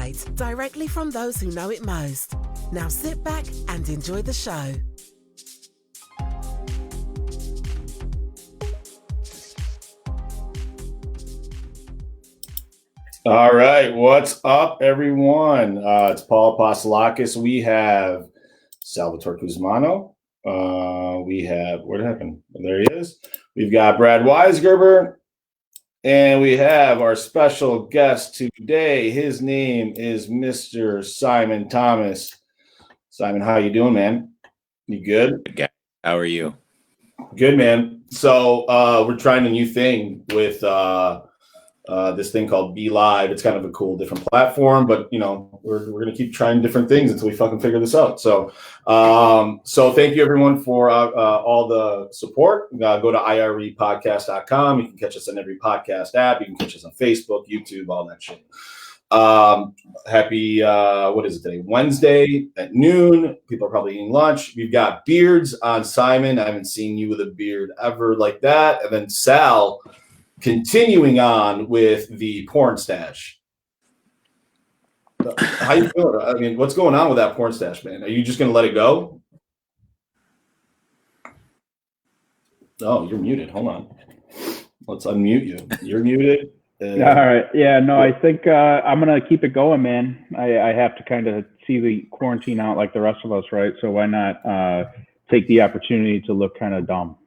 insights directly from those who know it most. Now sit back and enjoy the show. All right, what's up, everyone? It's Paul Apostolakis. We have Salvatore Cusmano. We have, where'd it happen? There he is. We've got Brad Weisgerber. And we have our special guest today. His name is Mr. Simon Thomas. Simon, how you doing, man? You good? How are you? Good, man. So we're trying a new thing with this thing called Be Live. It's kind of a cool, different platform, but you know, we're gonna keep trying different things until we fucking figure this out. So, so thank you everyone for all the support. Go to irepodcast.com. You can catch us on every podcast app. You can catch us on Facebook, YouTube, all that shit. Happy what is it today? Wednesday at noon. People are probably eating lunch. We've got beards on Simon. I haven't seen you with a beard ever like that. And then Sal. Continuing on with the porn stash. How you feeling? I mean, what's going on with that porn stash, man? Are you just going to let it go? Oh, you're muted. Hold on. Let's unmute you. You're muted. All right. Yeah, no, I think I'm going to keep it going, man. I have to kind of see the quarantine out like the rest of us, right? So why not take the opportunity to look kind of dumb?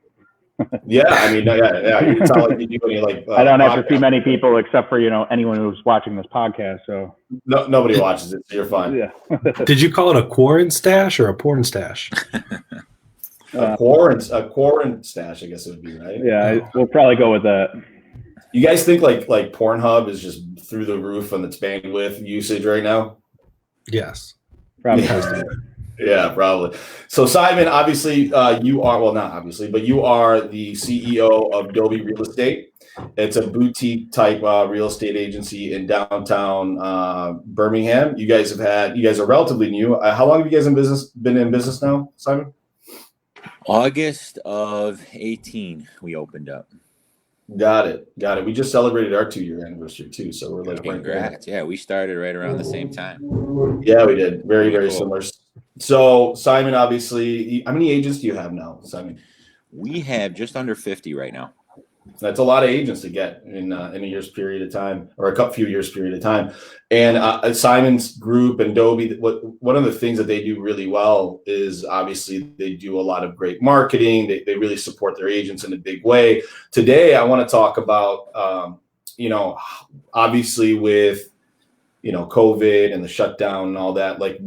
Yeah, I mean, yeah. It's not like you do any like. I don't have to see many people except for anyone who's watching this podcast. So nobody watches it, so you're fine. Yeah. Did you call it a quarant stash or a porn stash? a quarant stash, I guess it would be, right? Yeah, we'll probably go with that. You guys think like Pornhub is just through the roof on its bandwidth usage right now? Yes, probably. Yeah, probably. So Simon, obviously you are, well, not obviously, but you are the CEO of DOBI Real Estate. It's a boutique type real estate agency in downtown Birmingham. You guys are relatively new. How long have you guys been in business now, Simon? August of 18, we opened up. Got it. We just celebrated our 2-year anniversary too. So we're like, congrats. Yeah, we started right around the same time. Yeah, we did. Very cool. Similar. So Simon, obviously, how many agents do you have now, Simon? We have just under 50 right now. That's a lot of agents to get in a year's period of time, or a few years period of time. And Simon's group and DOBI, one of the things that they do really well is obviously they do a lot of great marketing. They really support their agents in a big way. Today, I want to talk about, obviously with COVID and the shutdown and all that, like,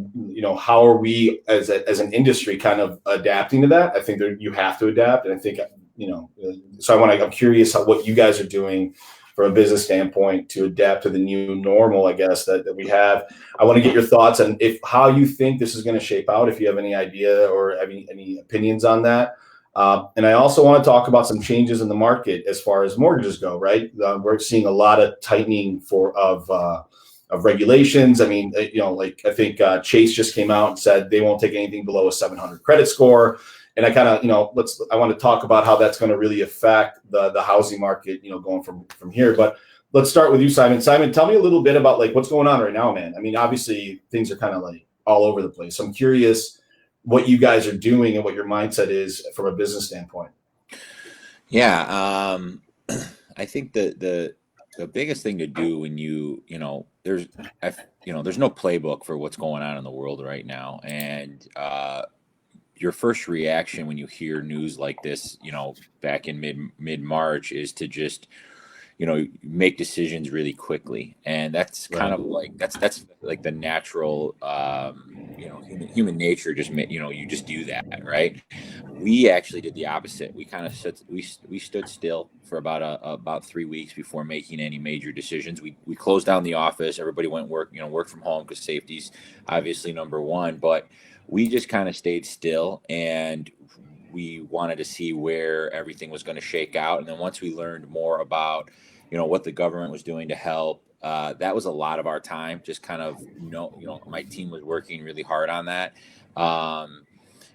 how are we as an industry kind of adapting to that? I think that you have to adapt. And I think, so I'm curious what you guys are doing from a business standpoint to adapt to the new normal, I guess, that we have. I want to get your thoughts on how you think this is going to shape out, if you have any idea or any opinions on that. And I also want to talk about some changes in the market as far as mortgages go, right? We're seeing a lot of tightening of regulations. I mean, I think Chase just came out and said they won't take anything below a 700 credit score. And I kind of, I want to talk about how that's going to really affect the housing market, going from here. But let's start with you, Simon. Simon, tell me a little bit about like what's going on right now, man. I mean, obviously things are kind of like all over the place. So I'm curious what you guys are doing and what your mindset is from a business standpoint. Yeah, I think the biggest thing to do when there's no playbook for what's going on in the world right now, and your first reaction when you hear news like this, back in mid-March, is to just, make decisions really quickly. And that's kind of like, that's like the natural, human nature. Just, you just do that. Right. We actually did the opposite. We kind of we stood still for about 3 weeks before making any major decisions. We closed down the office. Everybody went work from home, because safety's obviously number one, but we just kind of stayed still, and we wanted to see where everything was going to shake out. And then once we learned more about, what the government was doing to help, that was a lot of our time. Just kind of, my team was working really hard on that.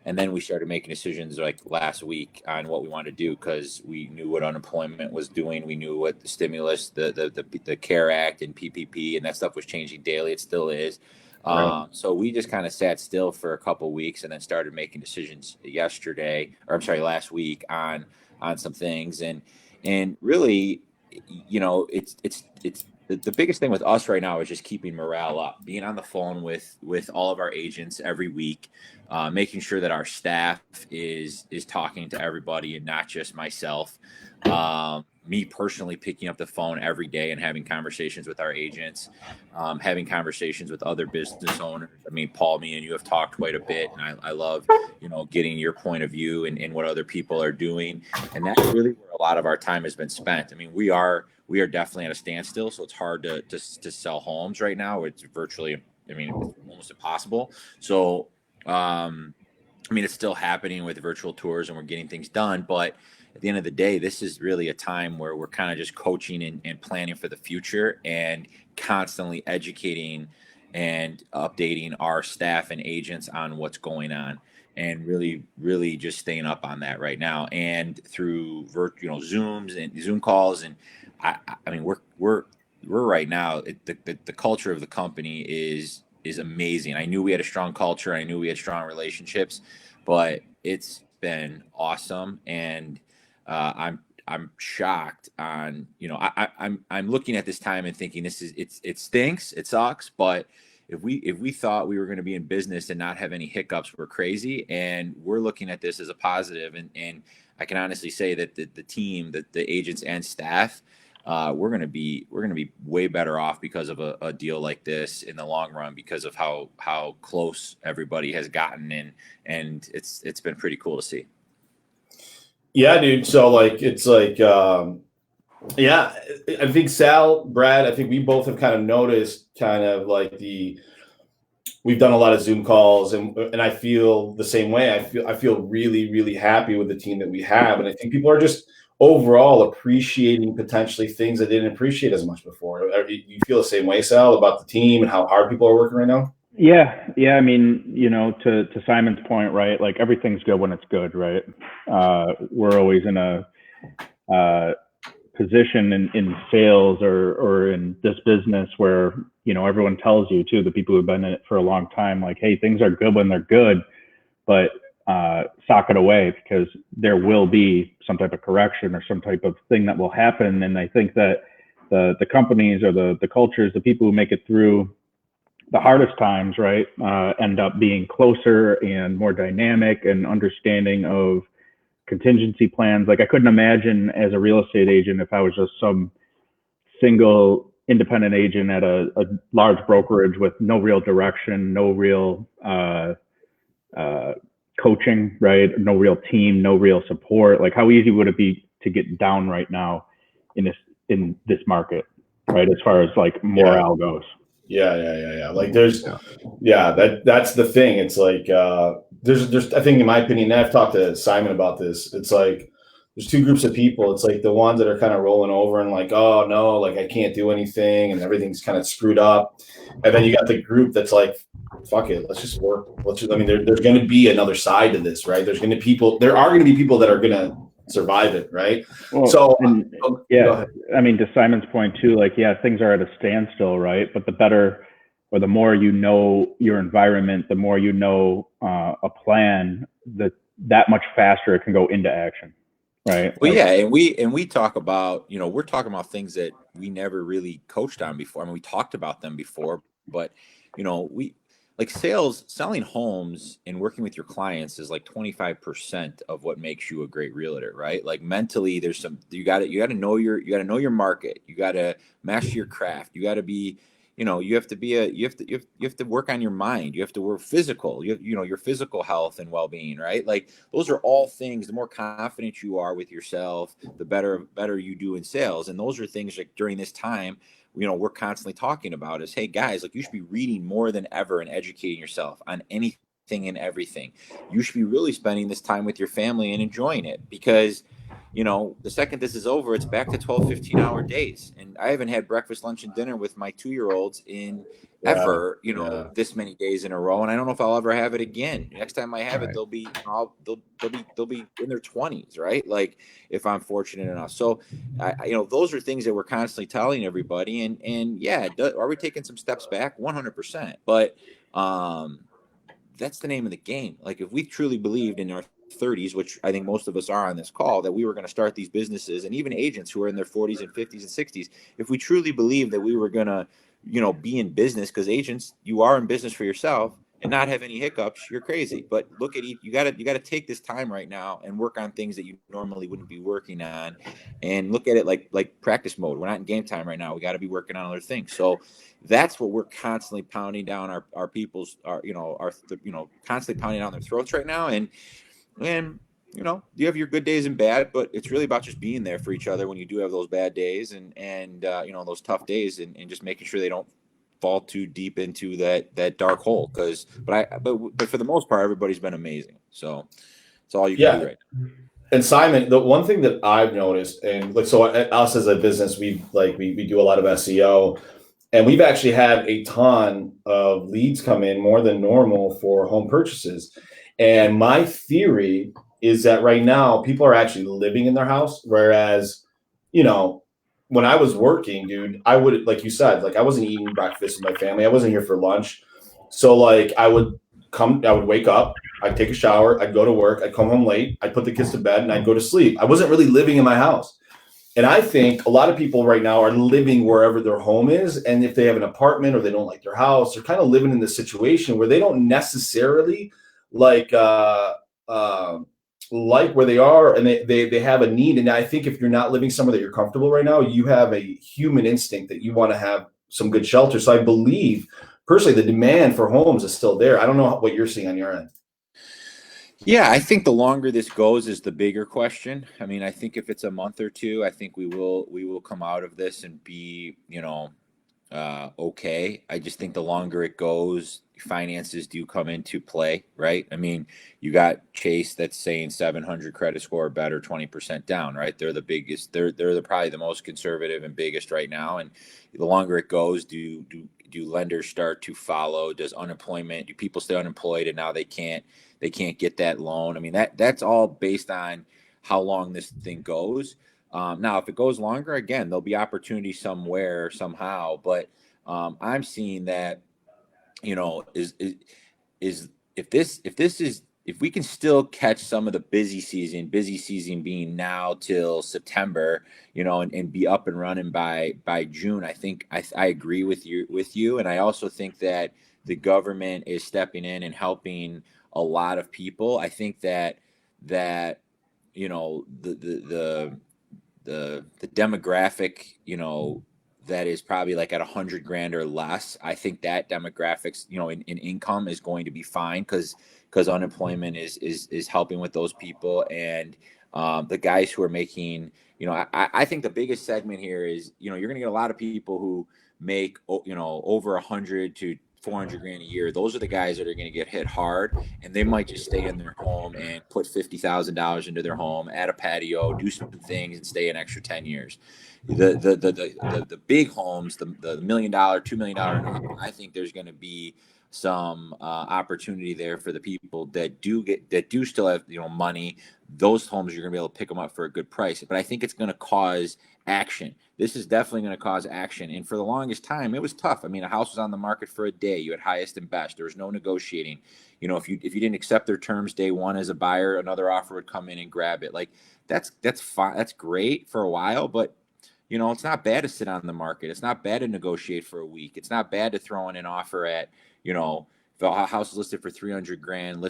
And then we started making decisions like last week on what we wanted to do, because we knew what unemployment was doing. We knew what the stimulus, the CARE Act and PPP and that stuff was changing daily. It still is. Right. So we just kind of sat still for a couple of weeks and then started making decisions last week on some things. And really, it's the biggest thing with us right now is just keeping morale up, being on the phone with all of our agents every week, making sure that our staff is talking to everybody and not just myself. Me personally picking up the phone every day and having conversations with our agents, having conversations with other business owners. I mean, Paul, me and you have talked quite a bit, and I love, getting your point of view and what other people are doing. And that's really where a lot of our time has been spent. I mean, we are definitely at a standstill, so it's hard to sell homes right now. It's virtually, it's almost impossible. So, it's still happening with virtual tours and we're getting things done, but at the end of the day, this is really a time where we're kind of just coaching and planning for the future and constantly educating and updating our staff and agents on what's going on, and really, really just staying up on that right now. And through Zooms and Zoom calls, and we're right now. The culture of the company is amazing. I knew we had a strong culture. I knew we had strong relationships, but it's been awesome. And I'm shocked on, I'm looking at this time and thinking it stinks. It sucks. But if we thought we were going to be in business and not have any hiccups, we're crazy. And we're looking at this as a positive. And I can honestly say that the team, that the agents and staff, we're going to be way better off because of a deal like this in the long run, because of how close everybody has gotten, and it's been pretty cool to see. Yeah, dude. So I think Sal, Brad, I think we both have kind of noticed we've done a lot of Zoom calls, and I feel the same way. I feel really, really happy with the team that we have. And I think people are just overall appreciating potentially things that they didn't appreciate as much before. You feel the same way, Sal, about the team and how hard people are working right now? Yeah. I mean, to Simon's point, right? Like, everything's good when it's good, right? We're always in a position in sales or in this business where, everyone tells you too, the people who've been in it for a long time, like, hey, things are good when they're good, but sock it away, because there will be some type of correction or some type of thing that will happen. And I think that the companies or the cultures, the people who make it through the hardest times, right, end up being closer and more dynamic and understanding of contingency plans. Like, I couldn't imagine as a real estate agent if I was just some single independent agent at a large brokerage with no real direction, no real coaching, right? No real team, no real support. Like, how easy would it be to get down right now in this market, right? As far as like morale goes. Yeah. Like that's the thing. It's like, there's, I think in my opinion, and I've talked to Simon about this. It's like, there's two groups of people. It's like the ones that are kind of rolling over and like, oh no, like I can't do anything and everything's kind of screwed up. And then you got the group that's like, fuck it, let's just work. There's going to be another side to this, right? There are going to be people that are going to survive it, right? Well, I mean, to Simon's point too, like, things are at a standstill, right? But the better, or the more you know your environment, the more you know a plan, that much faster it can go into action, right? Well, and we talk about, we're talking about things that we never really coached on before. I mean, we talked about them before, but we like selling homes and working with your clients is like 25% of what makes you a great realtor, right? Like, mentally, there's you got to know your market. You got to master your craft. You got to be, you have to work on your mind. You have to work physical, your physical health and well-being, right? Like, those are all things. The more confident you are with yourself, the better you do in sales. And those are things like during this time, we're constantly talking about is, hey guys, like, you should be reading more than ever and educating yourself on anything and everything. You should be really spending this time with your family and enjoying it, because the second this is over, it's back to 12, 15-hour days. And I haven't had breakfast, lunch, and dinner with my 2-year-olds in ever, this many days in a row. And I don't know if I'll ever have it again. Next time I have it, they'll be in their 20s, right? Like, if I'm fortunate enough. So, those are things that we're constantly telling everybody. And yeah, are we taking some steps back? 100%. But that's the name of the game. Like, if we truly believed in our 30s, which I think most of us are on this call, that we were going to start these businesses, and even agents who are in their 40s and 50s and 60s, if we truly believed that we were going to, be in business, because agents, you are in business for yourself, and not have any hiccups, you're crazy. But look at you got to take this time right now and work on things that you normally wouldn't be working on, and look at it like practice mode. We're not in game time right now. We got to be working on other things. So that's what we're constantly pounding down our people's, constantly pounding down their throats right now. And you have your good days and bad, but it's really about just being there for each other when you do have those bad days and those tough days, and just making sure they don't fall too deep into that dark hole. But for the most part, everybody's been amazing. So it's all you can do right now. And Simon, the one thing that I've noticed, and so us as a business, we do a lot of SEO, and we've actually had a ton of leads come in, more than normal, for home purchases. And my theory is that right now people are actually living in their house. Whereas, when I was working, dude, I would, like you said, like, I wasn't eating breakfast with my family. I wasn't here for lunch. So like I would wake up, I'd take a shower, I'd go to work, I'd come home late, I'd put the kids to bed, and I'd go to sleep. I wasn't really living in my house. And I think a lot of people right now are living wherever their home is. And if they have an apartment or they don't like their house, they're kind of living in this situation where they don't necessarily like where they are, and they have a need. And I think if you're not living somewhere that you're comfortable right now, you have a human instinct that you want to have some good shelter. So I believe personally the demand for homes is still there. I don't know what you're seeing on your end. Yeah, I think the longer this goes is the bigger question. I mean, I think if it's a month or two, I think we will come out of this and be, okay. I just think the longer it goes, finances do come into play, right? I mean, you got Chase that's saying 700 credit score or better, 20% down, right? They're the biggest. They're probably the most conservative and biggest right now. And the longer it goes, do lenders start to follow? Do people stay unemployed and now they can't get that loan? I mean, that's all based on how long this thing goes. Now, if it goes longer, again, there'll be opportunity somewhere, somehow. But I'm seeing that, if we can still catch some of the busy season being now till September, and be up and running by June, I think I agree with you. And I also think that the government is stepping in and helping a lot of people. I think that the demographic, that is probably like at 100 grand or less. I think that demographics, in income is going to be fine because unemployment is helping with those people. And the guys who are making, I think the biggest segment here is, you're going to get a lot of people who make, over 100 to 400 grand a year. Those are the guys that are going to get hit hard, and they might just stay in their home and put $50,000 into their home, add a patio, do some things, and stay an extra 10 years. The big homes, the $1 million, $2 million, I think there's going to be some opportunity there for the people that do still have money. Those homes, you're going to be able to pick them up for a good price. But I think it's going to cause action. This is definitely going to cause action. And for the longest time, it was tough. I mean, a house was on the market for a day. You had highest and best. There was no negotiating. If you didn't accept their terms day one as a buyer, another offer would come in and grab it. Like, that's fine. That's great for a while, but it's not bad to sit on the market. It's not bad to negotiate for a week. It's not bad to throw in an offer at, if a house is listed for 300 grand,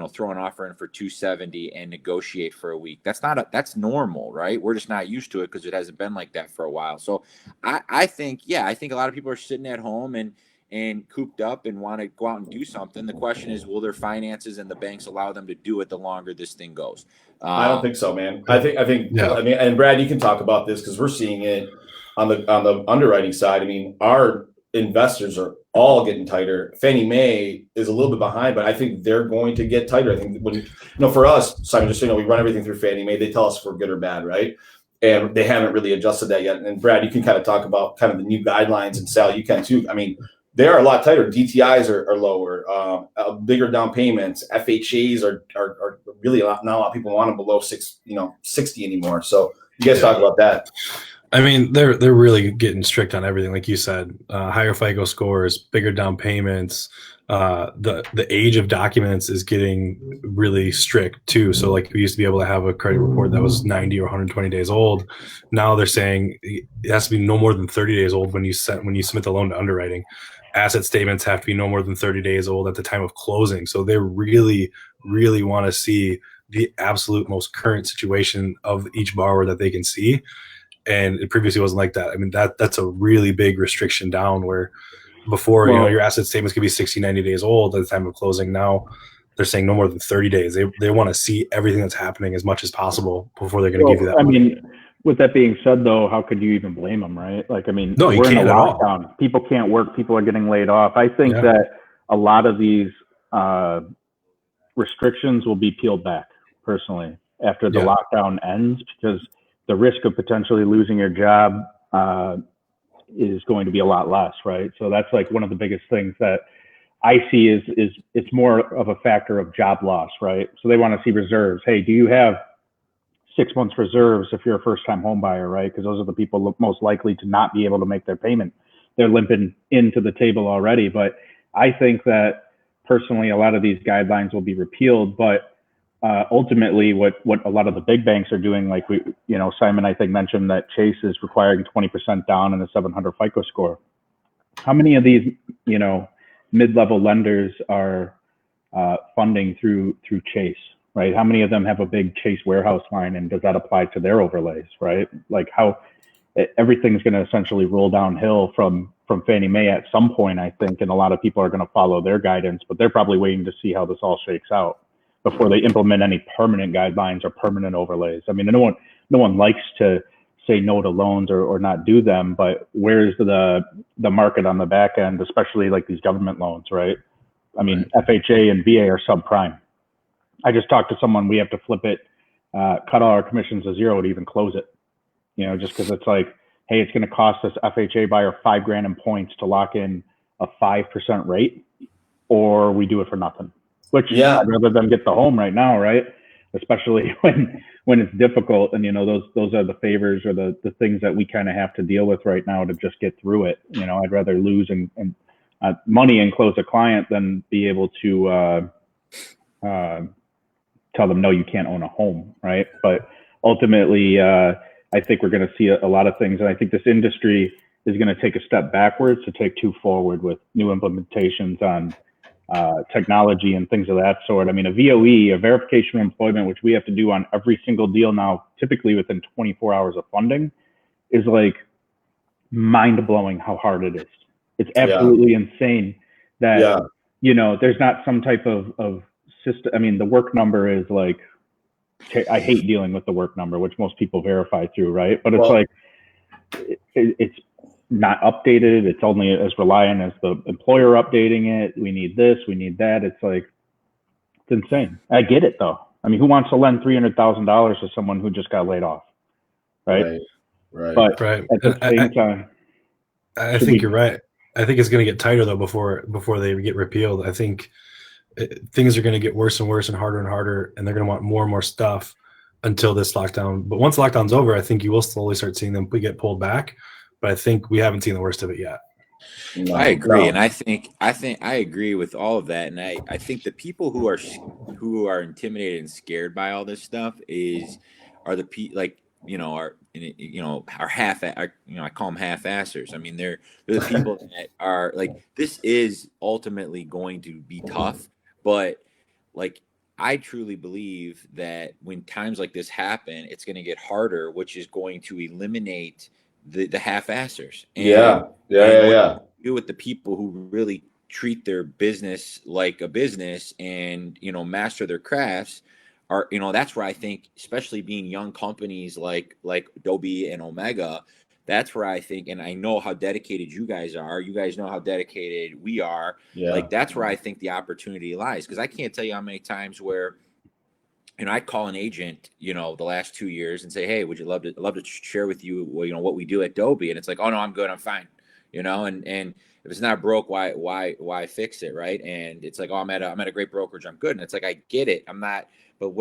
throw an offer in for 270 and negotiate for a week. That's normal, right? We're just not used to it because it hasn't been like that for a while. So I think a lot of people are sitting at home and cooped up and want to go out and do something. The question is, will their finances and the banks allow them to do it the longer this thing goes? I don't think so, man. I think, yeah. And Brad, you can talk about this because we're seeing it on the underwriting side. I mean, our investors are all getting tighter. Fannie Mae is a little bit behind, but I think they're going to get tighter. I think when, for us, Simon, just so you know, we run everything through Fannie Mae. They tell us if we're good or bad, right? And they haven't really adjusted that yet. And Brad, you can kind of talk about kind of the new guidelines, and Sal, you can too. I mean, they are a lot tighter. DTIs are lower, bigger down payments. FHAs are really not a lot of people want them below 60 anymore. So you guys talk about that. I mean, they're really getting strict on everything, like you said. Higher FICO scores, bigger down payments. The age of documents is getting really strict too. So like we used to be able to have a credit report that was 90 or 120 days old. Now they're saying it has to be no more than 30 days old when you submit the loan to underwriting. Asset statements have to be no more than 30 days old at the time of closing. So they really, really want to see the absolute most current situation of each borrower that they can see. And it previously wasn't like that. I mean, that's a really big restriction down where before, your asset statements could be 60, 90 days old at the time of closing. Now they're saying no more than 30 days. They want to see everything that's happening as much as possible before they're going to give you that money. I mean, with that being said, though, how could you even blame them, right? Like, I mean, no, you we're in can't a at all. lockdown. People can't work. People are getting laid off. I think that a lot of these restrictions will be peeled back, personally, after the lockdown ends, because the risk of potentially losing your job is going to be a lot less, right? So that's like one of the biggest things that I see is it's more of a factor of job loss, right? So they want to see reserves. Hey, do you have 6 months reserves if you're a first-time home buyer, right? Because those are the people most likely to not be able to make their payment. They're limping into the table already. But I think that personally, a lot of these guidelines will be repealed. But ultimately, what a lot of the big banks are doing, like Simon, I think, mentioned that Chase is requiring 20% down and a 700 FICO score. How many of these, mid-level lenders are funding through Chase, right? How many of them have a big Chase warehouse line, and does that apply to their overlays, right? Like how everything's going to essentially roll downhill from Fannie Mae at some point, I think, and a lot of people are going to follow their guidance, but they're probably waiting to see how this all shakes out before they implement any permanent guidelines or permanent overlays. I mean, no one likes to say no to loans or not do them, but where's the market on the back end, especially like these government loans, right? I mean, FHA and VA are subprime. I just talked to someone, we have to flip it, cut all our commissions to zero to even close it, just because it's like, hey, it's going to cost us FHA buyer $5,000 in points to lock in a 5% rate, or we do it for nothing. Which I'd rather than get the home right now, right? Especially when it's difficult, and those are the favors or the things that we kind of have to deal with right now to just get through it. I'd rather lose and money and close a client than be able to tell them no, you can't own a home, right? But ultimately, I think we're going to see a lot of things, and I think this industry is going to take a step backwards to take two forward with new implementations on technology and things of that sort. I mean, a VOE, a verification of employment, which we have to do on every single deal now, typically within 24 hours of funding, is like mind-blowing how hard it is. It's absolutely insane that, there's not some type of system. I mean, the work number is like, I hate dealing with the work number, which most people verify through, right? But it's it's not updated. It's only as reliant as the employer updating it. We need this, we need that. It's like, it's insane. I get it though. I mean, who wants to lend $300,000 to someone who just got laid off? Right. But at the same time, I think you're right. I think it's going to get tighter though before they get repealed. I think things are going to get worse and worse and harder, and they're going to want more and more stuff until this lockdown. But once lockdown's over, I think you will slowly start seeing them get pulled back. But I think we haven't seen the worst of it yet. No, I agree, and I think I agree with all of that, and I think the people who are intimidated and scared by all this stuff are the people I call them half-assers. I mean, they're the people that are like, this is ultimately going to be tough, but like, I truly believe that when times like this happen, it's going to get harder, which is going to eliminate the half-assers. Do with the people who really treat their business like a business and master their crafts are that's where I think, especially being young companies like DOBI and Omega, that's where I think, and I know how dedicated you guys are. You guys know how dedicated we are. Yeah. Like, that's where I think the opportunity lies. Because I can't tell you how many times where, I call an agent, the last 2 years and say, hey, would you love to share with you, what we do at DOBI? And it's like, oh no, I'm good, I'm fine. And if it's not broke, why fix it, right? And it's like, oh, I'm at a great brokerage, I'm good. And it's like, I get it, I'm not. But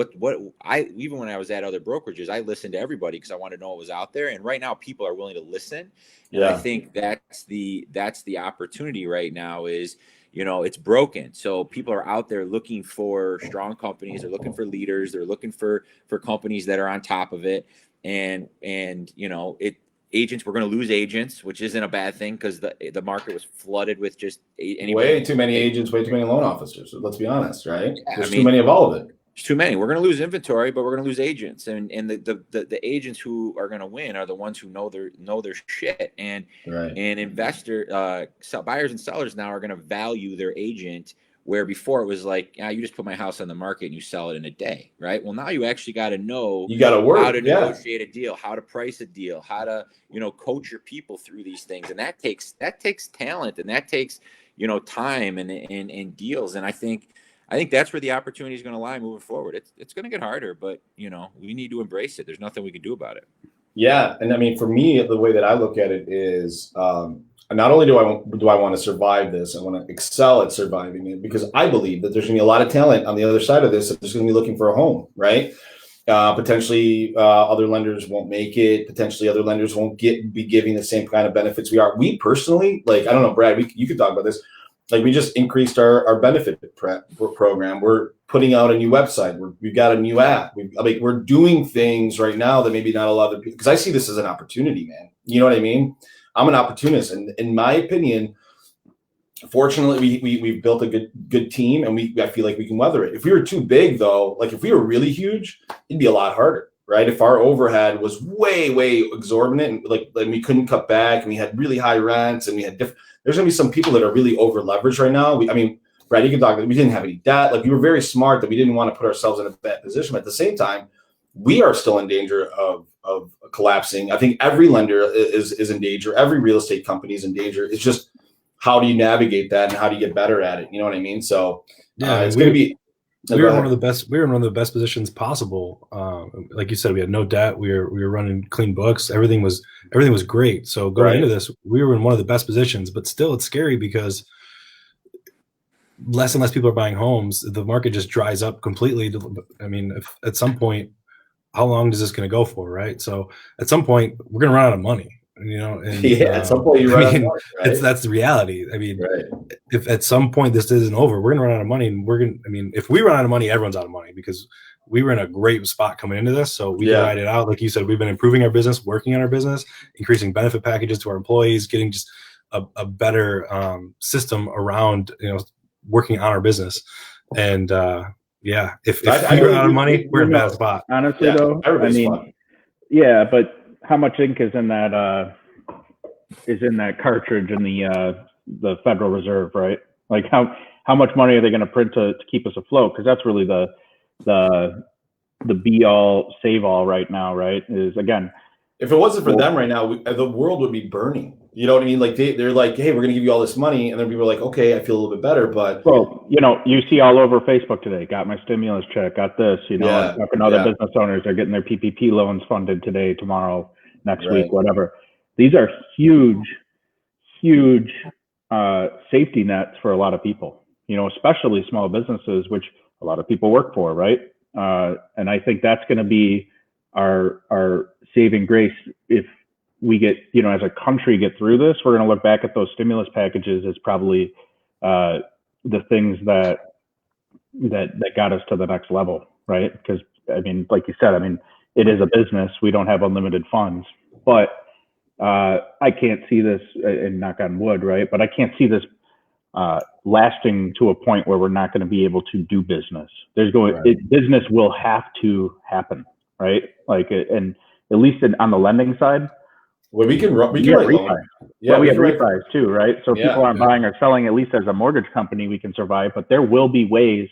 even when I was at other brokerages, I listened to everybody because I wanted to know what was out there. And right now, people are willing to listen. And I think that's the opportunity right now is, it's broken. So people are out there looking for strong companies. They're looking for leaders. They're looking for companies that are on top of it. And agents, we're going to lose agents, which isn't a bad thing because the market was flooded with just way too many agents, way too many loan officers. Let's be honest, right? There's too many of all of it. There's too many. We're going to lose inventory, but we're going to lose agents, and the agents who are going to win are the ones who know their shit. And buyers and sellers now are going to value their agent, where before it was like, you just put my house on the market and you sell it in a day, right? Well, now you actually got to know how to negotiate a deal, how to price a deal, how to coach your people through these things, and that takes talent, and that takes time and deals, and I think that's where the opportunity is going to lie moving forward. It's going to get harder, but we need to embrace it. There's nothing we can do about it. Yeah, and I mean, for me, the way that I look at it is, not only do I want to survive this, I want to excel at surviving it, because I believe that there's going to be a lot of talent on the other side of this that's going to be looking for a home, right? Potentially, other lenders won't make it. Potentially, other lenders won't be giving the same kind of benefits we are. We personally, I don't know, Brad, you could talk about this. We just increased our benefit program. We're putting out a new website. We've got a new app. We're doing things right now that maybe not a lot of people, because I see this as an opportunity, man. You know what I mean? I'm an opportunist, and in my opinion, fortunately, we've built a good team, and I feel like we can weather it. If we were too big, though, if we were really huge, it'd be a lot harder, right? If our overhead was way exorbitant, and we couldn't cut back, and we had really high rents, and we had there's going to be some people that are really over leveraged right now. Brad, you can talk. We didn't have any debt. We were very smart that we didn't want to put ourselves in a bad position. But at the same time, we are still in danger of collapsing. I think every lender is in danger. Every real estate company is in danger. It's just, how do you navigate that, and how do you get better at it? You know what I mean? So it's going to be. We were in one of the best. We were in one of the best positions possible. Like you said, we had no debt. We were running clean books. Everything was great. So going into this, we were in one of the best positions. But still, it's scary because less and less people are buying homes. The market just dries up completely. If at some point, how long is this going to go for, right? So at some point, we're going to run out of money. At some point you run out of money, right? That's the reality. If at some point this isn't over, we're gonna run out of money, and if we run out of money, everyone's out of money, because we were in a great spot coming into this. So we can ride it out. Like you said, we've been improving our business, working on our business, increasing benefit packages to our employees, getting just a better system around, working on our business. And if we run out of money, we're in a bad spot. Honestly, though, but how much ink is in that cartridge in the Federal Reserve, right? How much money are they going to print to keep us afloat? Because that's really the be all save all right now, right? Is, again, if it wasn't for them right now, the world would be burning. You know what I mean? They're like, hey, we're going to give you all this money, and then people are like, okay, I feel a little bit better, but you see all over Facebook today. Got my stimulus check. Got this. Other business owners are getting their PPP loans funded today, tomorrow, next week, whatever. These are huge safety nets for a lot of people. Especially small businesses, which a lot of people work for, right? And I think that's going to be our saving grace if we get, as a country, get through this. We're going to look back at those stimulus packages as probably the things that got us to the next level, right? Because like you said, it is a business. We don't have unlimited funds, but I can't see this, and knock on wood, right? But I can't see this lasting to a point where we're not going to be able to do business. Business will have to happen, right? And at least on the lending side. Well, we can refi. We have refis too, right? So people aren't buying or selling. At least as a mortgage company, we can survive. But there will be ways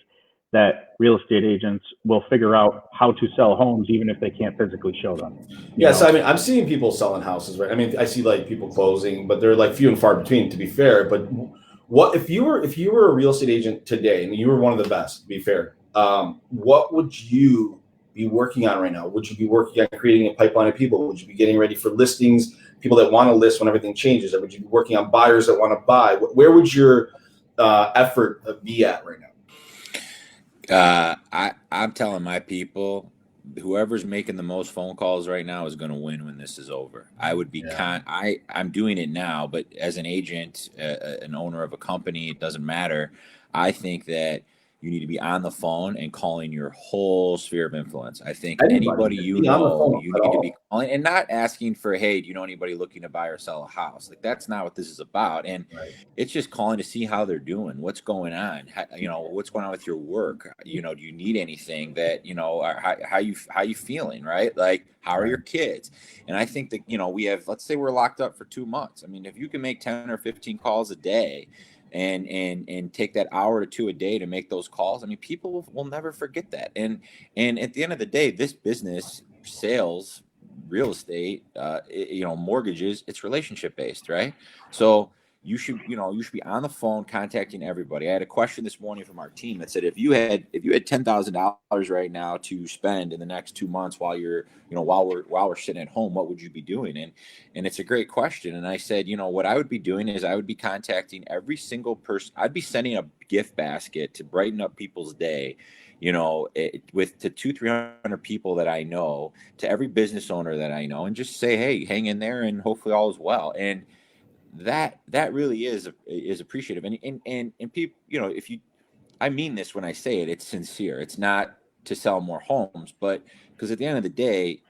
that real estate agents will figure out how to sell homes even if they can't physically show them. Yes, I mean, I'm seeing people selling houses, right? I mean, I see like people closing, but they're like few and far between, to be fair. But what if you were a real estate agent today and you were one of the best, to be fair, what would you be working on right now? Would you be working on creating a pipeline of people? Would you be getting ready for listings, people that want to list when everything changes? Or would you be working on buyers that want to buy? Where would your effort be at right now? I'm telling my people, whoever's making the most phone calls right now is going to win when this is over. I would be I'm doing it now, but as an agent, an owner of a company, it doesn't matter. I think that you need to be on the phone and calling your whole sphere of influence. I think anybody you know, you need to be calling and not asking for, hey, do you know anybody looking to buy or sell a house? Like, that's not what this is about. And it's just calling to see how they're doing, what's going on, what's going on with your work. Do you need anything that, how you feeling, right? Like, how are your kids? And I think that, we have, let's say we're locked up for 2 months. I mean, if you can make 10 or 15 calls a day, and take that hour or two a day to make those calls. I mean, people will never forget that. And at the end of the day, this business, sales, real estate, mortgages, it's relationship based, right? So you should be on the phone contacting everybody. I had a question this morning from our team that said, if you had $10,000 right now to spend in the next 2 months while you're, while we're sitting at home, what would you be doing? And it's a great question. And I said, what I would be doing is I would be contacting every single person. I'd be sending a gift basket to brighten up people's day, with to 200-300 people that I know, to every business owner that I know, and just say, hey, hang in there, and hopefully all is well. And that really is appreciative. And people, I mean this when I say it, it's sincere. It's not to sell more homes, but because at the end of the day,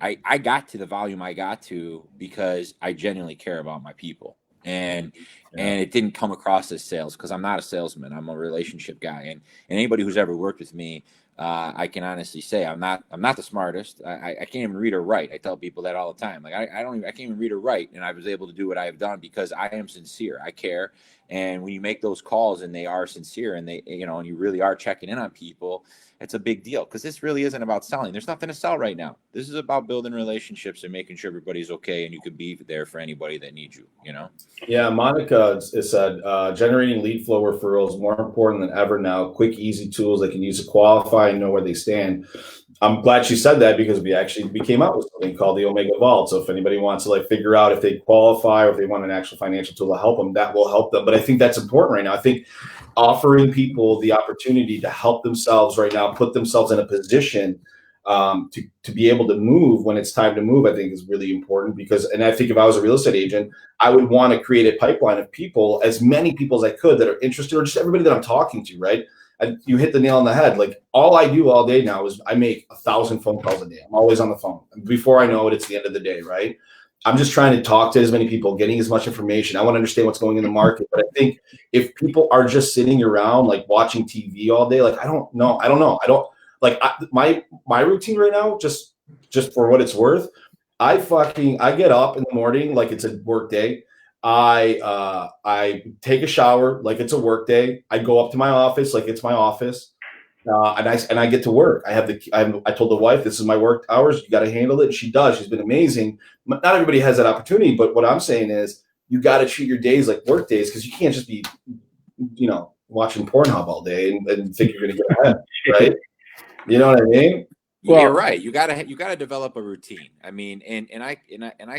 I got to the volume I got to because I genuinely care about my people. And it didn't come across as sales, because I'm not a salesman. I'm a relationship guy. And anybody who's ever worked with me, I can honestly say I'm not the smartest. I can't even read or write. I tell people that all the time. Like, I can't even read or write, and I was able to do what I have done because I am sincere. I care. And when you make those calls and they are sincere, and they, and you really are checking in on people, it's a big deal, because this really isn't about selling. There's nothing to sell right now. This is about building relationships and making sure everybody's okay, and you can be there for anybody that needs you, Yeah, Monica has said, generating lead flow referrals is more important than ever now. Quick, easy tools they can use to qualify and know where they stand. I'm glad she said that, because we came out with something called the Omega Vault. So if anybody wants to figure out if they qualify or if they want an actual financial tool to help them, that will help them. But I think that's important right now. I think offering people the opportunity to help themselves right now, put themselves in a position to be able to move when it's time to move, I think is really important. And I think if I was a real estate agent, I would want to create a pipeline of people, as many people as I could, that are interested, or just everybody that I'm talking to, right? And you hit the nail on the head. Like, all I do all day now is I make 1,000 phone calls a day. I'm always on the phone. Before I know it, it's the end of the day, right? I'm just trying to talk to as many people, getting as much information. I want to understand what's going in the market. But I think if people are just sitting around watching TV all day, I don't know. My routine right now, just for what it's worth, I get up in the morning like it's a work day. I take a shower like it's a work day. I go up to my office like it's my office, and I get to work. I told the wife, this is my work hours. You got to handle it. And she does. She's been amazing. Not everybody has that opportunity, but what I'm saying is you got to treat your days like work days, because you can't just be, watching Pornhub all day and think you're going to get ahead, right? You know what I mean? Well, you're right. You gotta develop a routine. I mean, and I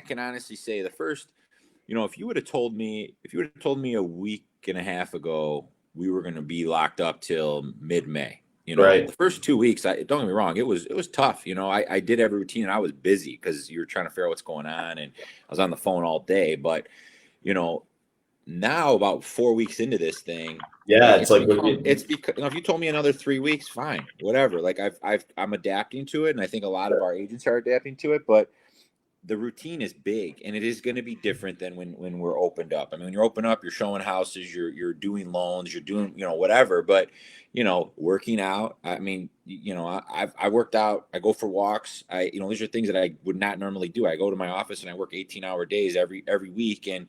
can honestly say the first, if you would have told me a week and a half ago we were going to be locked up till mid-May, right. The first 2 weeks, don't get me wrong, it was tough. I did every routine, and I was busy because you were trying to figure out what's going on, and I was on the phone all day. But now about 4 weeks into this thing, it's because if you told me another 3 weeks, fine, whatever. Like I'm adapting to it, and I think a lot of our agents are adapting to it. But the routine is big, and it is going to be different than when we're opened up. I mean, when you're open up, you're showing houses, you're doing loans, you're doing, whatever. But, working out, I mean, I worked out, I go for walks. These are things that I would not normally do. I go to my office and I work 18-hour days every week and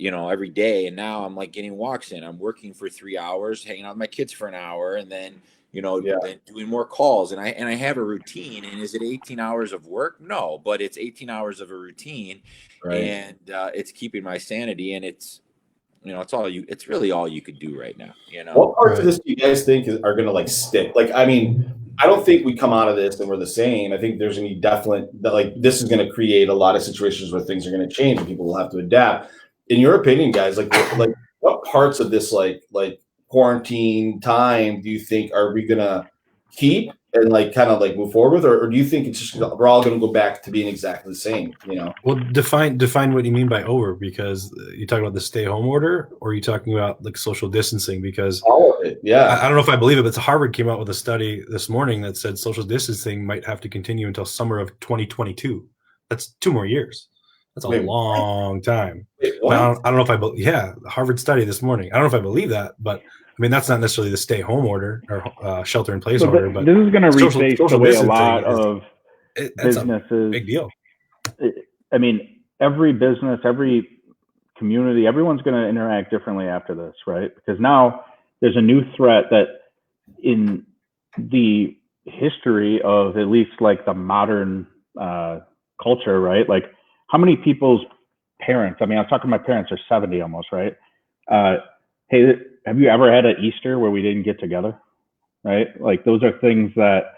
every day. And now I'm like getting walks in. I'm working for 3 hours, hanging out with my kids for an hour, and then then doing more calls, and I have a routine. And is it 18 hours of work? No, but it's 18 hours of a routine, right. And it's keeping my sanity, and it's it's really all you could do right now. What parts of this do you guys think are going to like stick? Like, I mean, I don't think we come out of this and we're the same. I think there's going to be this is going to create a lot of situations where things are going to change and people will have to adapt. In your opinion, guys, like what parts of this like quarantine time do you think are we gonna keep and like kind of like move forward with, or do you think it's just we're all gonna go back to being exactly the same? Well, define what you mean by over, because you talking about the stay home order, or are you talking about like social distancing? Because all of it, yeah. I don't know if I believe it, but Harvard came out with a study this morning that said social distancing might have to continue until summer of 2022. That's 2 more years. That's a long time. I don't know if the Harvard study this morning. I don't know if I believe that, but I mean, that's not necessarily the stay home order or shelter in place order. But this is going to reface the way a lot of businesses. Big deal. I mean, every business, every community, everyone's going to interact differently after this, right? Because now there's a new threat that in the history of at least like the modern culture, right? Like, how many people's parents, I mean, I was talking to my parents, are 70 almost, right? Hey, have you ever had an Easter where we didn't get together, right? Like, those are things that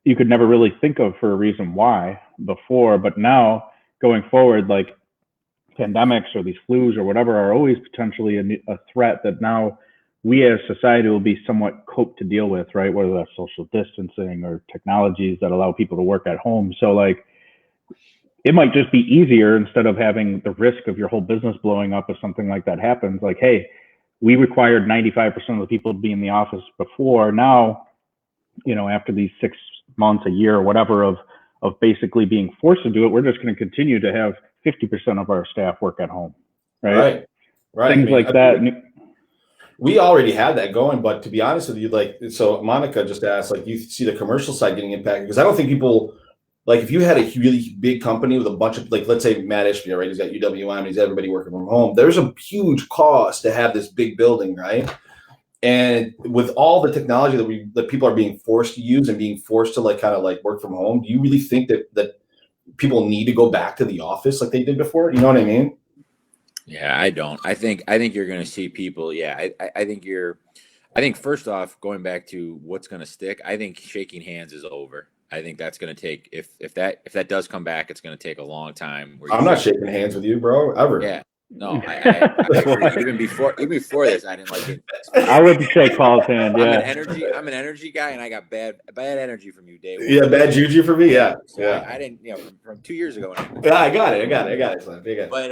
you could never really think of for a reason why before, but now going forward, like pandemics or these flus or whatever are always potentially a threat that now we as society will be somewhat coped to deal with, right? Whether that's social distancing or technologies that allow people to work at home. So like, it might just be easier, instead of having the risk of your whole business blowing up if something like that happens. Like, hey, we required 95% of the people to be in the office before. Now, after these 6 months, a year, or whatever of basically being forced to do it, we're just going to continue to have 50% of our staff work at home, right? Right. Things like that. We already had that going, but to be honest with you, like, so Monica just asked, like, you see the commercial side getting impacted, because I don't think people. Like, if you had a really big company with a bunch of, like, let's say Matt Ishbia, right? He's got UWM, he's everybody working from home. There's a huge cost to have this big building, right? And with all the technology that people are being forced to use and being forced to like kind of like work from home, do you really think that people need to go back to the office like they did before? You know what I mean? Yeah, I don't. I think you're going to see people. Yeah, I think first off, going back to what's going to stick, I think shaking hands is over. I think that's going to take, if that does come back, it's going to take a long time. I'm not shaking hands with you, bro, ever. Yeah. No, I even before this, I didn't like it. I wouldn't shake Paul's hand. Yeah, I'm an energy guy, and I got bad energy from you, Dave. Yeah, bad juju for me. Yeah, so yeah. I didn't, from 2 years ago. Yeah, I got it. But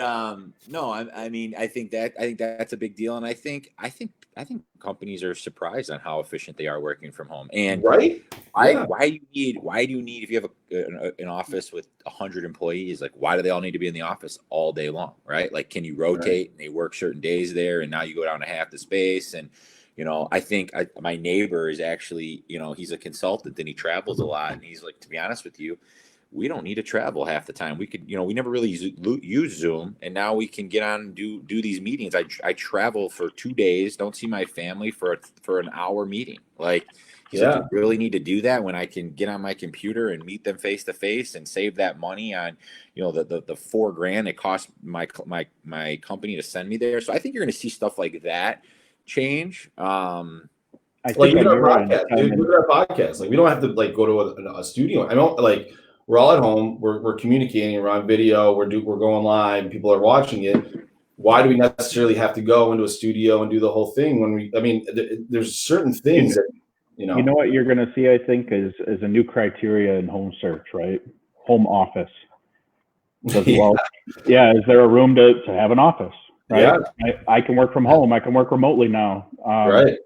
no, I mean, I think that's a big deal, and I think companies are surprised on how efficient they are working from home. And right, why do you need if you have an office with 100 employees, like, why do they all need to be in the office all day long, right? Like, can you rotate and they work certain days there, and now you go down to half the space? And I think my neighbor is actually, he's a consultant and he travels a lot, and he's like, to be honest with you, we don't need to travel half the time. We could, we never really use Zoom, and now we can get on and do these meetings. I travel for 2 days, don't see my family for an hour meeting. Like, he's like, you really need to do that when I can get on my computer and meet them face to face and save that money on, the $4,000 it cost my company to send me there. So I think you're going to see stuff like that change. I think look at our podcast. Like, we don't have to like go to a studio. I don't like. We're all at home. We're communicating. We're on video. We're going live. People are watching it. Why do we necessarily have to go into a studio and do the whole thing there's certain things that, You know what you're going to see, I think, is a new criteria in home search, right? Home office. Because, is there a room to have an office? Right. Yeah. I can work from home. I can work remotely now. Right.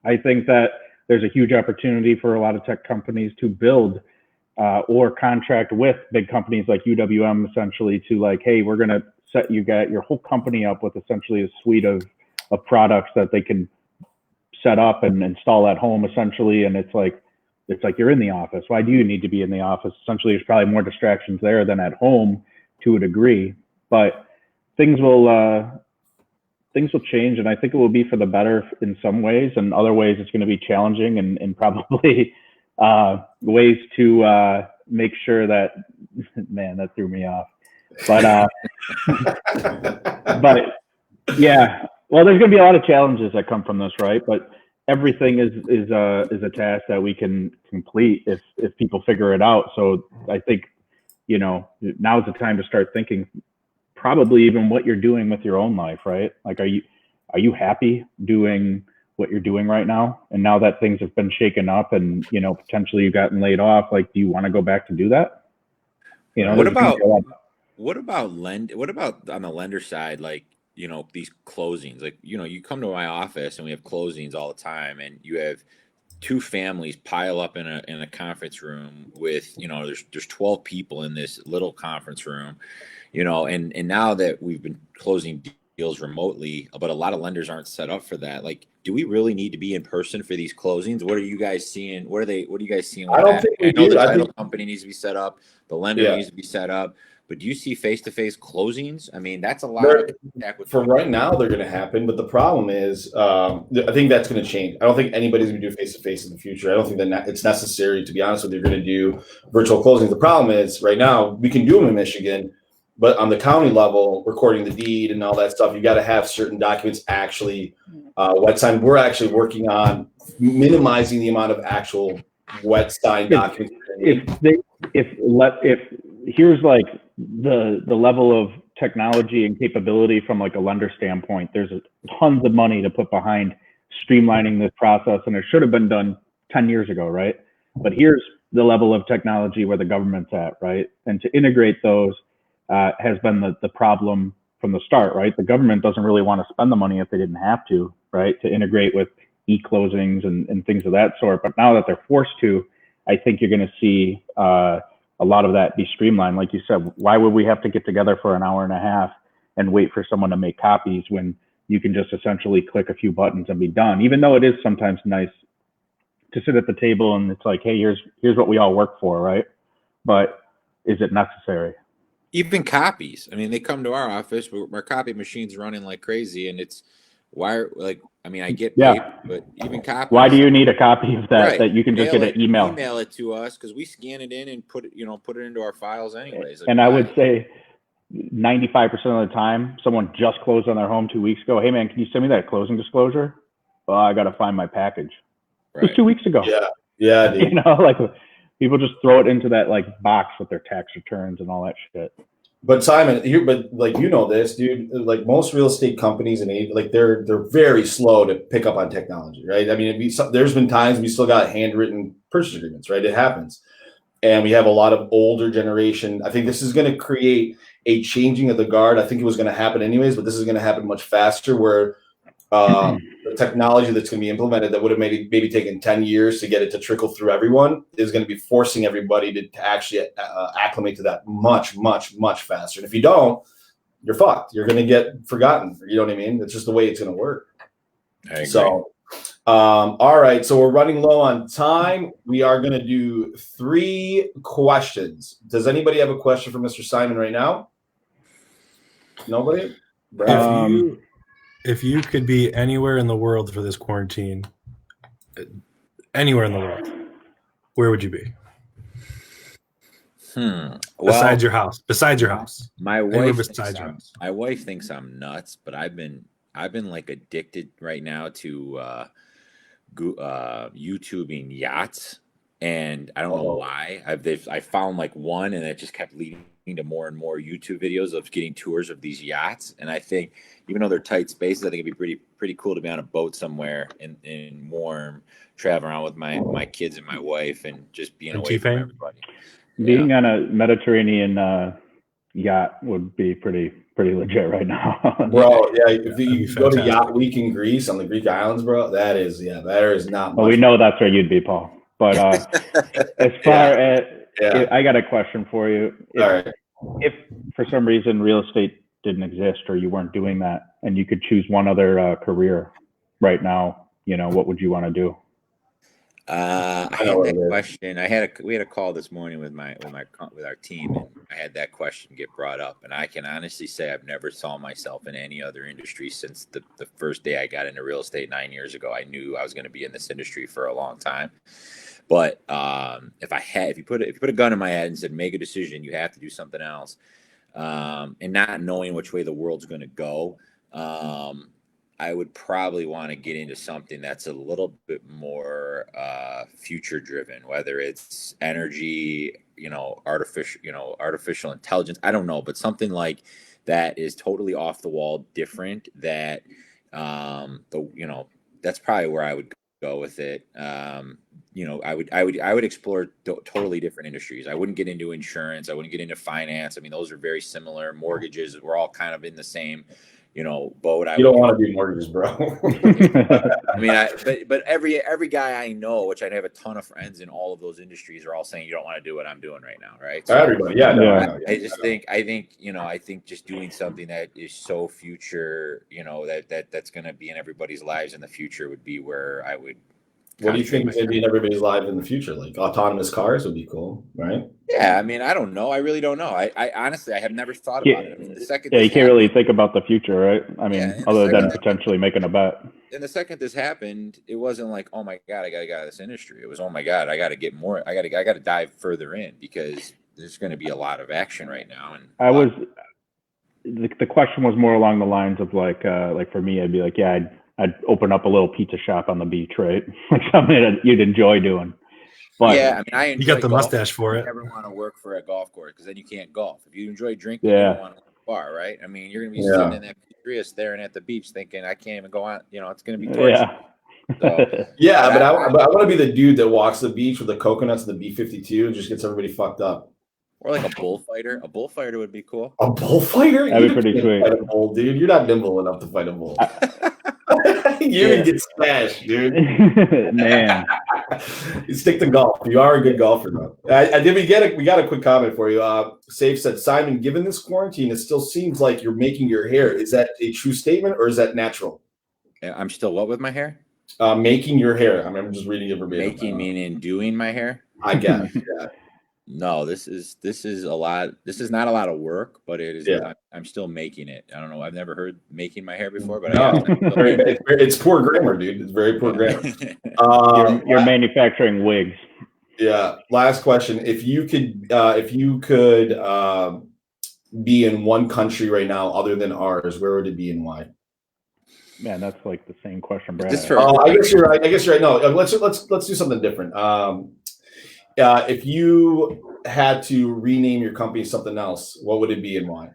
I think that there's a huge opportunity for a lot of tech companies to build or contract with big companies like UWM essentially to like, hey, we're going to set you got your whole company up with essentially a suite of products that they can set up and install at home essentially. And it's like you're in the office. Why do you need to be in the office? Essentially, there's probably more distractions there than at home to a degree, but things will change, and I think it will be for the better in some ways, and other ways it's going to be challenging and probably ways to make sure that, man, that threw me off. But but yeah, well, there's going to be a lot of challenges that come from this, right? But everything is a task that we can complete if people figure it out. So I think, you know, now's the time to start thinking probably even what you're doing with your own life, right? Like, are you happy doing what you're doing right now? And now that things have been shaken up and, you know, potentially you've gotten laid off, like, do you want to go back to do that? You know, what about on the lender side, like, you know, these closings, like, you know, you come to my office and we have closings all the time, and you have two families pile up in a conference room with, you know, there's 12 people in this little conference room, you know, and now that we've been closing deals remotely, but a lot of lenders aren't set up for that. Like, do we really need to be in person for these closings? What are you guys seeing? What are you guys seeing with that? I know the title company needs to be set up, the lender needs to be set up, but do you see face-to-face closings? I mean, that's a lot. For right now, they're going to happen, but the problem is, I think that's going to change. I don't think anybody's going to do face-to-face in the future. I don't think that it's necessary, to be honest with you. They're going to do virtual closings. The problem is, right now, we can do them in Michigan, but on the county level, recording the deed and all that stuff, you got to have certain documents actually wet signed. We're actually working on minimizing the amount of actual wet signed documents. If here's like the level of technology and capability from like a lender standpoint, there's tons of money to put behind streamlining this process, and it should have been done 10 years ago, right? But here's the level of technology where the government's at, right? And to integrate those has been the problem from the start, right? The government doesn't really want to spend the money if they didn't have to, right? To integrate with e-closings and things of that sort. But now that they're forced to, I think you're going to see a lot of that be streamlined. Like you said, why would we have to get together for an hour and a half and wait for someone to make copies when you can just essentially click a few buttons and be done? Even though it is sometimes nice to sit at the table and it's like, hey, here's what we all work for, right? But is it necessary? Even copies. I mean, they come to our office, our copy machine's running like crazy, and it's like, I mean, I get paper, but even copies. Why do you need a copy of that that you can just get an email? Email it to us, because we scan it in and put it into our files anyways. Like, and I would say 95% of the time, someone just closed on their home 2 weeks ago. Hey man, can you send me that closing disclosure? Well, I got to find my package. Right. It was 2 weeks ago. Yeah, dude. You know, like people just throw it into that like box with their tax returns and all that shit. But Simon, but like, you know this, dude, like most real estate companies and like they're very slow to pick up on technology, right? I mean, there's been times we still got handwritten purchase agreements, right? It happens. And we have a lot of older generation. I think this is going to create a changing of the guard. I think it was going to happen anyways, but this is going to happen much faster, where the technology that's going to be implemented that would have maybe taken 10 years to get it to trickle through everyone is going to be forcing everybody to actually acclimate to that much, much, much faster. And if you don't, you're fucked. You're going to get forgotten. You know what I mean? It's just the way it's going to work. I agree. So, all right. So we're running low on time. We are going to do 3 questions. Does anybody have a question for Mr. Simon right now? Nobody? If you could be anywhere in the world for this quarantine, anywhere in the world, where would you be? Besides your house. My wife thinks I'm nuts, but I've been like addicted right now to YouTubing yachts, and I don't know why. I found like one, and it just kept leading to more and more YouTube videos of getting tours of these yachts. And I think, even though they're tight spaces, I think it'd be pretty cool to be on a boat somewhere in warm, traveling around with my kids and my wife, and just being away from everybody. Being on a Mediterranean yacht would be pretty legit right now. Bro, yeah, if you go to Yacht Week in Greece on the Greek islands, bro, that is not much. Well, we know that's where you'd be, Paul. But as far as Yeah. I got a question for you. All right. If for some reason real estate didn't exist or you weren't doing that, and you could choose one other career right now, what would you want to do? I had that question. We had a call this morning with our team, and I had that question get brought up. And I can honestly say I've never saw myself in any other industry since the first day I got into real estate 9 years ago. I knew I was going to be in this industry for a long time. But if you put a gun in my head and said make a decision, you have to do something else, and not knowing which way the world's going to go. I would probably want to get into something that's a little bit more future driven, whether it's energy, artificial intelligence. I don't know, but something like that is totally off the wall, different. That's probably where I would go with it. I would explore totally different industries. I wouldn't get into insurance. I wouldn't get into finance. I mean, those are very similar. Mortgages, we're all kind of in the same boat. You don't want to do mortgages, bro. I mean, but every guy I know, which I have a ton of friends in all of those industries, are all saying you don't want to do what I'm doing right now, right? So everybody, I think just doing something that is so future, that's going to be in everybody's lives in the future would be where I would. What do you think is going to be in everybody's lives in the future? Like autonomous cars would be cool, right? Yeah, I mean, I don't know. I really don't know. I honestly, I have never thought about it. I mean, the second you can't really think about the future, right? I mean, other than potentially making a bet. And the second this happened, it wasn't like, oh my God, I got to get out of this industry. It was, oh my God, I got to get more. I got to dive further in because there's going to be a lot of action right now. And the question was more along the lines of like for me, I'd be like, yeah, I'd open up a little pizza shop on the beach, right? Like something that you'd enjoy doing. But yeah, I mean, you got the mustache for it. You never want to work for a golf course because then you can't golf. If you enjoy drinking, you don't want to work bar, right? I mean, you're going to be sitting in that pizzeria staring at the beach thinking, I can't even go on. It's going to be torture. Yeah. But I want to be the dude that walks the beach with the coconuts and the B-52 and just gets everybody fucked up. Or like a bullfighter. A bullfighter would be cool. A bullfighter? That'd be pretty sweet. Fight a bull, dude. You're not nimble enough to fight a bull. You would get smashed, dude. Man. You stick to golf. You are a good golfer, though. We got a quick comment for you. Safe said, Simon, given this quarantine, it still seems like you're making your hair. Is that a true statement or is that natural? I'm still what with my hair? Making your hair. I'm just reading it verbatim. Making meaning doing my hair? I guess, yeah. No, this is a lot. This is not a lot of work, but it is. Yeah. I'm still making it. I don't know. I've never heard making my hair before, but it's poor grammar, dude. It's very poor grammar. You're manufacturing wigs. Yeah. Last question: If you could be in one country right now other than ours, where would it be and why? Man, that's like the same question, Brad. I guess you're right. No, let's do something different. If you had to rename your company something else, what would it be and why?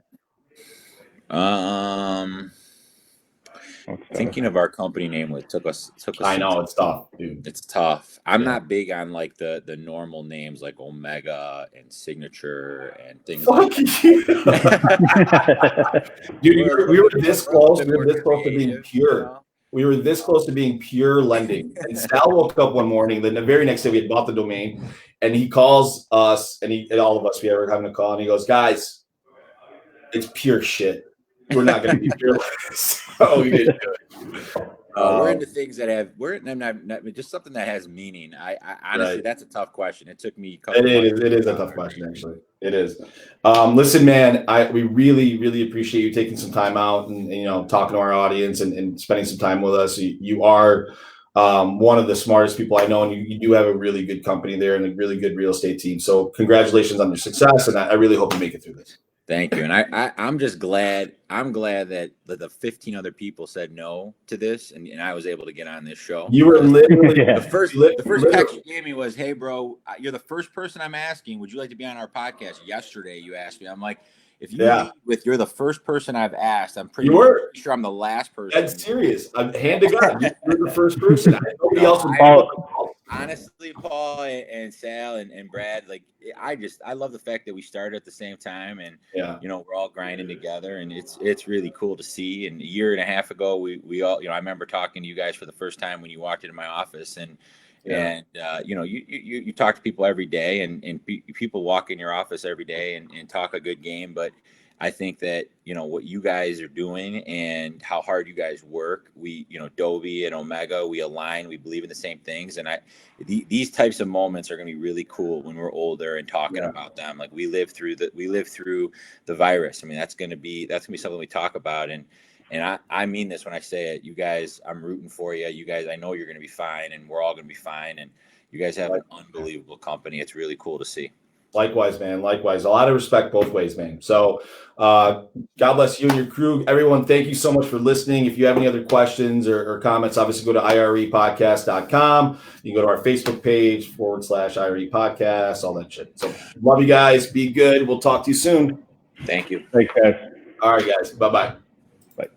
Thinking of our company name, it took us. I know it's tough, dude. It's tough. I'm not big on like the normal names like Omega and Signature and things. Fuck you, dude. We were this close. We were this close to being pure. We were this close to being pure lending. And Sal woke up one morning. Then the very next day, we had bought the domain, and he calls us, and all of us, we were having a call, and he goes, "Guys, it's pure shit. We're not going to be pure." So we didn't do it. We're into things that have just something that has meaning. I honestly, that's a tough question. It took me. It is a tough question, actually. It is. Listen, man, we really appreciate you taking some time out and talking to our audience and spending some time with us. You are one of the smartest people I know, and you do have a really good company there and a really good real estate team. So congratulations on your success, and I really hope you make it through this. Thank you. And I'm just glad. I'm glad that the 15 other people said no to this, and I was able to get on this show. You were literally the first text you gave me was, "Hey, bro, you're the first person I'm asking. Would you like to be on our podcast?" Yesterday, you asked me. I'm like, if you lead with you're the first person I've asked, I'm pretty sure I'm the last person. That's serious. Hand to God, you're the first person. Nobody else. Honestly, Paul and Sal and Brad, like I love the fact that we started at the same time, and we're all grinding together, and it's really cool to see. And a year and a half ago, we all I remember talking to you guys for the first time when you walked into my office, and And you talk to people every day, and people walk in your office every day and talk a good game. But I think that what you guys are doing and how hard you guys work, we DOBI and Omega, we align, we believe in the same things, and these types of moments are going to be really cool when we're older and talking about them. Like we lived through the virus. I mean, that's going to be something we talk about, and I mean this when I say it. You guys, I'm rooting for you. You guys, I know you're going to be fine, and we're all going to be fine. And you guys have an unbelievable company. It's really cool to see. Likewise, man. Likewise. A lot of respect both ways, man. So God bless you and your crew. Everyone, thank you so much for listening. If you have any other questions or comments, obviously go to irepodcast.com. You can go to our Facebook page /IRE podcast, all that shit. So love you guys. Be good. We'll talk to you soon. Thank you. Thanks, guys. All right, guys. Bye-bye. Bye.